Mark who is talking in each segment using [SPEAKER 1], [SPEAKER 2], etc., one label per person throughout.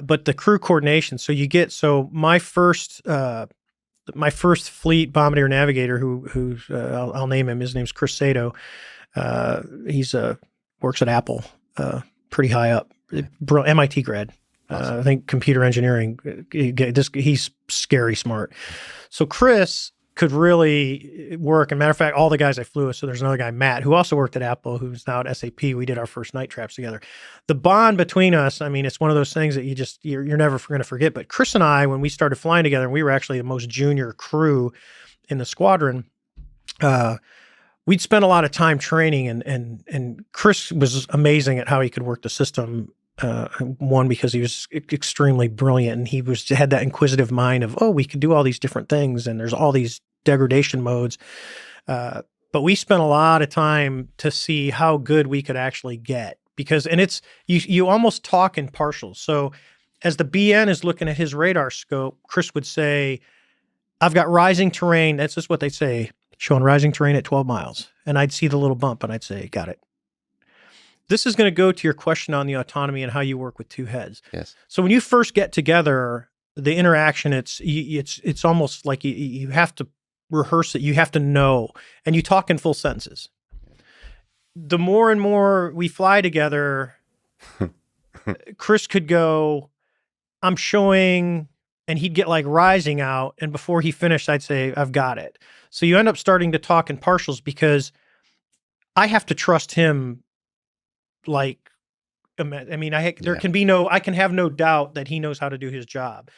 [SPEAKER 1] but the crew coordination. So my first fleet bombardier navigator, I'll name him. His name's Chris Sato. He's works at Apple, pretty high up, MIT grad. Awesome. I think computer engineering. He's scary smart. So Chris could really work. As a matter of fact, all the guys I flew with, so there's another guy, Matt, who also worked at Apple, who's now at SAP. We did our first night traps together. The bond between us, I mean, it's one of those things that you're never going to forget. But Chris and I, when we started flying together, and we were actually the most junior crew in the squadron, we'd spent a lot of time training, and Chris was amazing at how he could work the system. One, because he was extremely brilliant, and he had that inquisitive mind of, we could do all these different things, and there's all these degradation modes. But we spent a lot of time to see how good we could actually get, and it's, you almost talk in partials. So as the BN is looking at his radar scope, Chris would say, I've got rising terrain. That's just what they say, showing rising terrain at 12 miles. And I'd see the little bump and I'd say, got it. This is going to go to your question on the autonomy and how you work with two heads.
[SPEAKER 2] Yes.
[SPEAKER 1] So when you first get together, the interaction, it's almost like you have to rehearse it. You have to know, and you talk in full sentences. The more and more we fly together, Chris could go, I'm showing, and he'd get like rising out. And before he finished, I'd say, I've got it. So you end up starting to talk in partials because I have to trust him. Like, I mean, I can have no doubt that he knows how to do his job,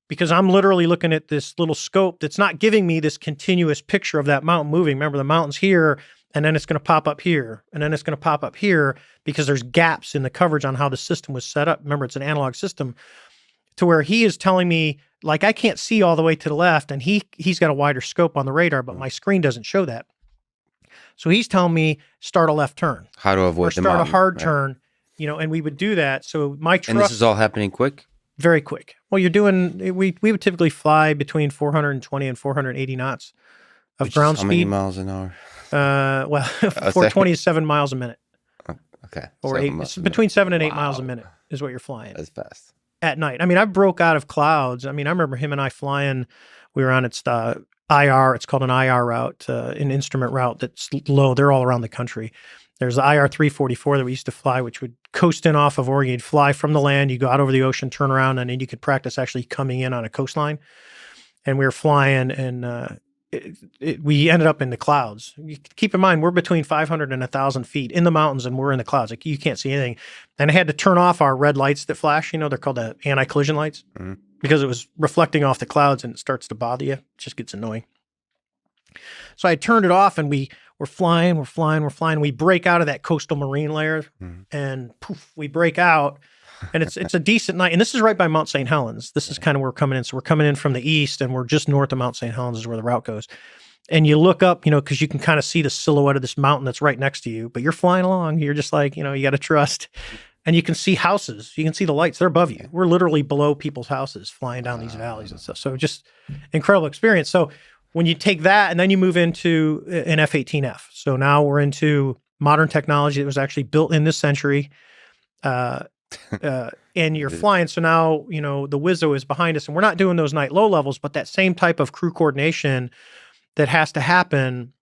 [SPEAKER 1] because I'm literally looking at this little scope that's not giving me this continuous picture of that mountain moving. Remember, the mountain's here, and then it's going to pop up here, and then it's going to pop up here, because there's gaps in the coverage on how the system was set up. Remember, it's an analog system, to where he is telling me, like, I can't see all the way to the left, and he's got a wider scope on the radar, but my screen doesn't show that. So he's telling me, start a left turn.
[SPEAKER 2] How to avoid the mountain.
[SPEAKER 1] Start a hard turn, and we would do that. So my truck—
[SPEAKER 2] And this is all happening quick?
[SPEAKER 1] Very quick. Well, we would typically fly between 420 and 480 knots of ground speed.
[SPEAKER 2] How many miles an hour?
[SPEAKER 1] 420 is 7 miles a minute.
[SPEAKER 2] Okay.
[SPEAKER 1] Or between 7 and 8 miles a minute is what you're flying.
[SPEAKER 2] That's fast.
[SPEAKER 1] At night. I mean, I broke out of clouds. I mean, I remember him and I flying. We were on its IR, it's called an IR route, an instrument route that's low. They're all around the country. There's the IR 344 that we used to fly, which would coast in off of Oregon. You'd fly from the land, you go out over the ocean, turn around, and then you could practice actually coming in on a coastline. And we were flying, and we ended up in the clouds. Keep in mind, we're between 500 and 1,000 feet in the mountains, and we're in the clouds. Like, you can't see anything. And I had to turn off our red lights that flash. They're called the anti-collision lights. Mm-hmm. Because it was reflecting off the clouds, and it starts to bother you. It just gets annoying. So I turned it off, and we're flying. We break out of that coastal marine layer, and poof, we break out. And it's a decent night. And this is right by Mount St. Helens. This is kind of where we're coming in. So we're coming in from the east, and we're just north of Mount St. Helens is where the route goes. And you look up, because you can kind of see the silhouette of this mountain that's right next to you. But you're flying along. You're just like, you got to trust. And you can see houses. You can see the lights. They're above you. We're literally below people's houses flying down these valleys and stuff. So just incredible experience. So when you take that and then you move into an F-18F. So now we're into modern technology that was actually built in this century. And you're flying. So now, the Wizzo is behind us, and we're not doing those night low levels, but that same type of crew coordination that has to happen,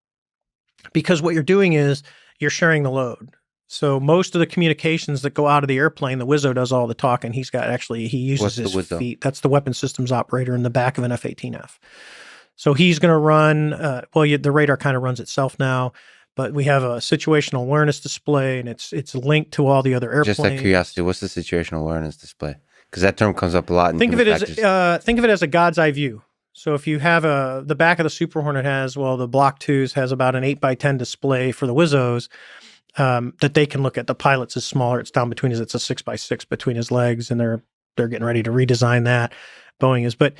[SPEAKER 1] because what you're doing is you're sharing the load. So most of the communications that go out of the airplane, the Wizzo does all the talking. He uses his feet. That's the weapon systems operator in the back of an F-18F. So he's going to run, the radar kind of runs itself now, but we have a situational awareness display, and it's linked to all the other airplanes.
[SPEAKER 2] Just out of curiosity, what's the situational awareness display? Because that term comes up a lot.
[SPEAKER 1] Think of it as a God's eye view. So if you have the back of the Super Hornet the Block 2s has about an 8x10 display for the Wizzos, that they can look at. The pilot's is smaller. It's down between it's a 6x6 between his legs, and they're getting ready to redesign that. Boeing is. But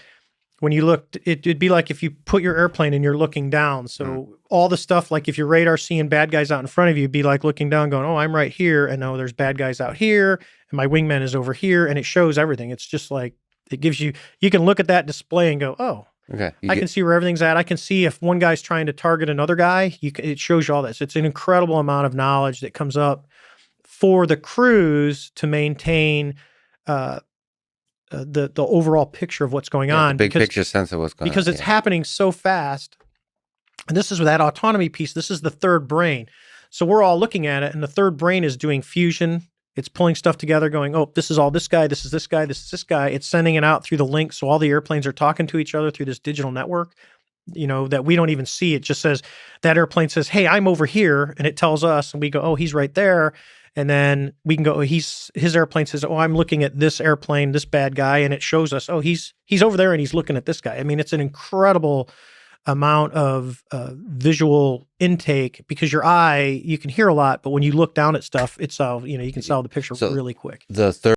[SPEAKER 1] when you look, it'd be like if you put your airplane and you're looking down. So all the stuff, like if your radar's seeing bad guys out in front of you, it'd be like looking down going, oh, I'm right here. And no, there's bad guys out here. And my wingman is over here. And it shows everything. It's just like, it gives you can look at that display and go, oh,
[SPEAKER 2] okay,
[SPEAKER 1] I can see where everything's at. I can see if one guy's trying to target another guy. It shows you all this. It's an incredible amount of knowledge that comes up for the crews to maintain the overall picture of what's going
[SPEAKER 2] Yeah,
[SPEAKER 1] on.
[SPEAKER 2] the big picture sense of what's going on.
[SPEAKER 1] Because it's happening so fast. And this is that autonomy piece. This is the third brain. So we're all looking at it, and the third brain is doing fusion. It's pulling stuff together, going, oh, this is all this guy, this is this guy, this is this guy. It's sending it out through the link. So all the airplanes are talking to each other through this digital network, that we don't even see. It just says, that airplane says, hey, I'm over here. And it tells us, and we go, oh, he's right there. And then we can go, his airplane says, oh, I'm looking at this airplane, this bad guy. And it shows us, oh, he's over there and he's looking at this guy. I mean, it's an incredible amount of visual intake, because your eye, you can hear a lot, but when you look down at stuff, it's all, you can solve the picture really quick.
[SPEAKER 2] The third